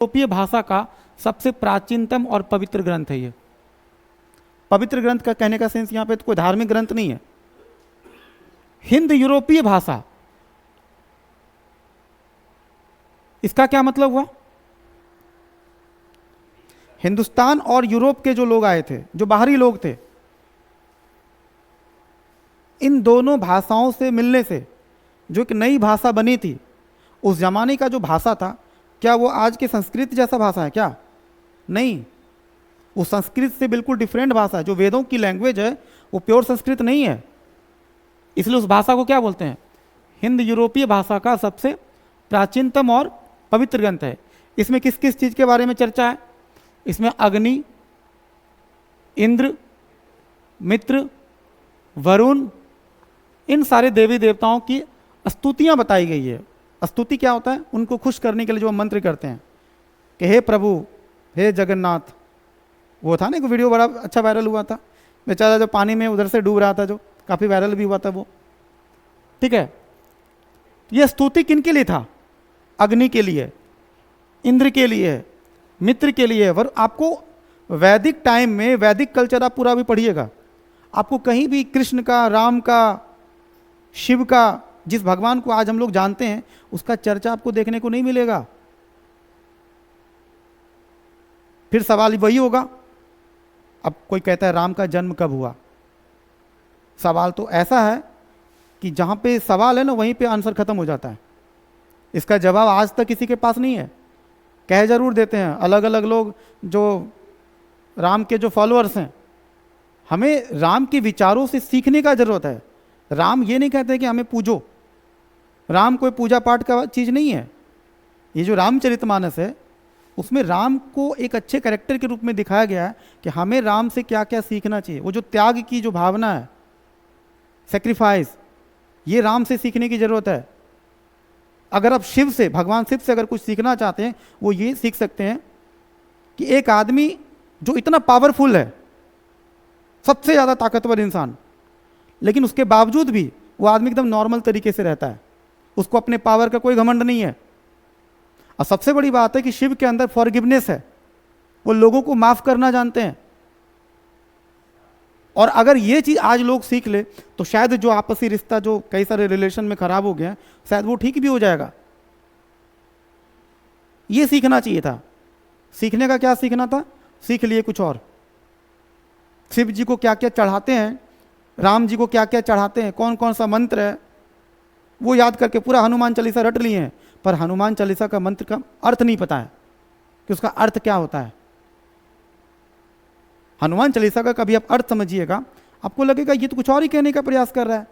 यूरोपीय भाषा का सबसे प्राचीनतम और पवित्र ग्रंथ है ये। पवित्र ग्रंथ का कहने का सेंस यहाँ पे तो कोई धार्मिक ग्रंथ नहीं है। हिंद यूरोपीय भाषा, इसका क्या मतलब हुआ? हिंदुस्तान और यूरोप के जो लोग आए थे, जो बाहरी लोग थे, इन दोनों भाषाओं से मिलने से जो एक नई भाषा बनी थी, उस जमाने का जो भाषा था, क्या वो आज के संस्कृत जैसा भाषा है क्या? नहीं, वो संस्कृत से बिल्कुल डिफरेंट भाषा है। जो वेदों की लैंग्वेज है वो प्योर संस्कृत नहीं है। इसलिए उस भाषा को क्या बोलते हैं? हिंद यूरोपीय भाषा का सबसे प्राचीनतम और पवित्र ग्रंथ है। इसमें किस किस चीज के बारे में चर्चा है? इसमें अग्नि, इंद्र, मित्र, वरुण, इन सारे देवी देवताओं की स्तुतियां बताई गई है। स्तुति क्या होता है? उनको खुश करने के लिए जो मंत्र करते हैं कि हे प्रभु, हे जगन्नाथ। वो था ना एक वीडियो बड़ा अच्छा वायरल हुआ था, बेचारा जो पानी में उधर से डूब रहा था, जो काफी वायरल भी हुआ था वो। ठीक है, ये स्तुति किन के लिए था? अग्नि के लिए, इंद्र के लिए, मित्र के लिए। और आपको वैदिक टाइम में, वैदिक कल्चर आप पूरा भी पढ़िएगा, आपको कहीं भी कृष्ण का, राम का, शिव का, जिस भगवान को आज हम लोग जानते हैं, उसका चर्चा आपको देखने को नहीं मिलेगा। फिर सवाल वही होगा, अब कोई कहता है राम का जन्म कब हुआ? सवाल तो ऐसा है कि जहां पे सवाल है ना, वहीं पे आंसर खत्म हो जाता है। इसका जवाब आज तक किसी के पास नहीं है। कह जरूर देते हैं अलग अलग लोग जो राम के जो फॉलोअर्स हैं, हमें राम के विचारों से सीखने का जरूरत है। राम ये नहीं कहते कि हमें पूजो, राम कोई पूजा पाठ का चीज नहीं है। ये जो रामचरितमानस है, उसमें राम को एक अच्छे कैरेक्टर के रूप में दिखाया गया है कि हमें राम से क्या क्या सीखना चाहिए। वो जो त्याग की जो भावना है, सेक्रीफाइस, ये राम से सीखने की जरूरत है। अगर आप शिव से, भगवान शिव से अगर कुछ सीखना चाहते हैं, वो ये सीख सकते हैं कि एक आदमी जो इतना पावरफुल है, सबसे ज्यादा ताकतवर इंसान, लेकिन उसके बावजूद भी वो आदमी एकदम नॉर्मल तरीके से रहता है। उसको अपने पावर का कोई घमंड नहीं है। और सबसे बड़ी बात है कि शिव के अंदर फॉरगिवनेस है, वो लोगों को माफ करना जानते हैं। और अगर ये चीज आज लोग सीख ले तो शायद जो आपसी रिश्ता जो कई सारे रिलेशन में खराब हो गया, शायद वो ठीक भी हो जाएगा। ये सीखना चाहिए था। सीखने का क्या सीखना था? सीख लिए कुछ और। शिव जी को क्या क्या चढ़ाते हैं, राम जी को क्या क्या चढ़ाते हैं, कौन कौन सा मंत्र है, वो याद करके पूरा हनुमान चालीसा रट लिए हैं। पर हनुमान चालीसा का मंत्र का अर्थ नहीं पता है कि उसका अर्थ क्या होता है। हनुमान चालीसा का कभी आप अर्थ समझिएगा, आपको लगेगा ये तो कुछ और ही कहने का प्रयास कर रहा है।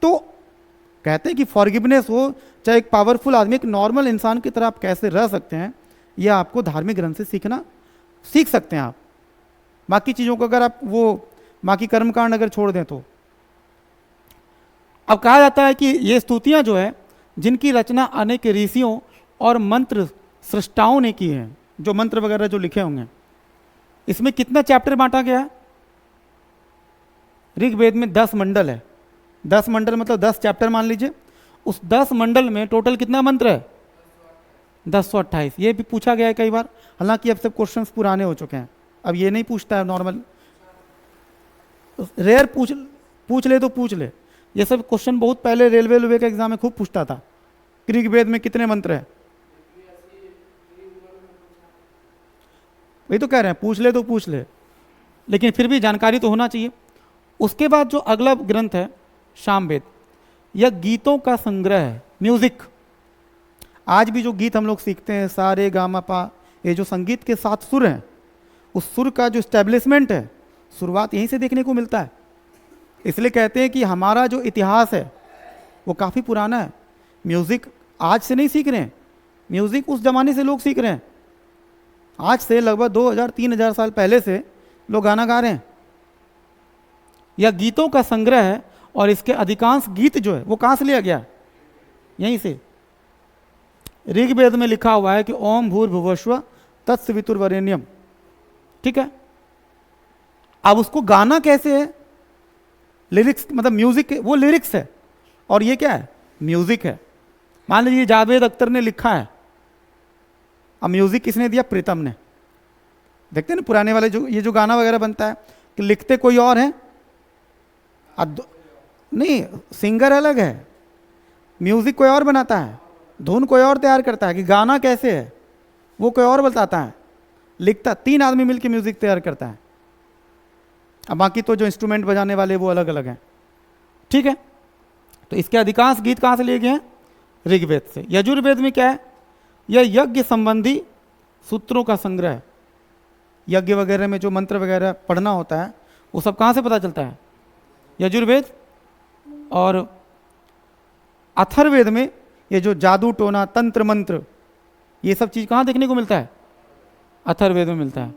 तो कहते हैं कि फॉरगिवनेस हो, चाहे एक पावरफुल आदमी, एक नॉर्मल इंसान की तरह आप कैसे रह सकते हैं, यह आपको धार्मिक ग्रंथ से सीख सकते हैं आप। बाकी चीजों को अगर आप वो बाकी कर्मकांड अगर छोड़ दें तो। अब कहा जाता है कि ये स्तुतियां जो है, जिनकी रचना अनेक ऋषियों और मंत्र सृष्टाओं ने की है, जो मंत्र वगैरह जो लिखे होंगे, इसमें कितना चैप्टर बांटा गया है? ऋग्वेद में 10 मंडल है। 10 मंडल मतलब 10 चैप्टर मान लीजिए। उस 10 मंडल में टोटल कितना मंत्र है? 1028। ये भी पूछा गया है कई बार, हालांकि अब सब क्वेश्चंस पुराने हो चुके हैं, अब ये नहीं पूछता है नॉर्मल। रेयर पूछ ले तो पूछ ले। ये सब क्वेश्चन बहुत पहले रेलवे के एग्जाम में खूब पूछता था, ऋग्वेद में कितने मंत्र है। वही तो कह रहे हैं, पूछ ले तो पूछ ले, लेकिन फिर भी जानकारी तो होना चाहिए। उसके बाद जो अगला ग्रंथ है सामवेद, यह गीतों का संग्रह है, म्यूजिक। आज भी जो गीत हम लोग सीखते हैं, सा रे गा मा पा, ये जो संगीत के 7 सुर हैं, उस सुर का जो स्टैब्लिशमेंट है, शुरुआत यहीं से देखने को मिलता है। इसलिए कहते हैं कि हमारा जो इतिहास है वो काफ़ी पुराना है। म्यूज़िक आज से नहीं सीख रहे हैं, म्यूज़िक उस जमाने से लोग सीख रहे हैं। आज से लगभग 2000-3000 साल पहले से लोग गाना गा रहे हैं। यह गीतों का संग्रह है, और इसके अधिकांश गीत जो है वो कहाँ से लिया गया? यहीं से। ऋग्वेद में लिखा हुआ है कि ओम भूर्भुवस्व तत्सवितुर्वरेण्यम। ठीक है, अब उसको गाना कैसे है? लिरिक्स, मतलब म्यूजिक, वो लिरिक्स है और ये क्या है? म्यूजिक है। मान लीजिए जावेद अख्तर ने लिखा है, अब म्यूजिक किसने दिया? प्रीतम ने। देखते हैं ना पुराने वाले जो ये जो गाना वगैरह बनता है कि लिखते कोई और है, नहीं, सिंगर अलग है, म्यूजिक कोई और बनाता है, धुन कोई और तैयार करता है कि गाना कैसे है वो कोई और बताता है, लिखता 3 आदमी मिलकर म्यूजिक तैयार करता है। अब बाकी तो जो इंस्ट्रूमेंट बजाने वाले वो अलग अलग हैं, ठीक है। तो इसके अधिकांश गीत कहाँ से लिए गए हैं? ऋग्वेद से। यजुर्वेद में क्या है? यह यज्ञ संबंधी सूत्रों का संग्रह है। यज्ञ वगैरह में जो मंत्र वगैरह पढ़ना होता है वो सब कहाँ से पता चलता है? यजुर्वेद। और अथर्ववेद में ये जो जादू टोना तंत्र मंत्र ये सब चीज़ कहाँ देखने को मिलता है? अथर्ववेद में मिलता है।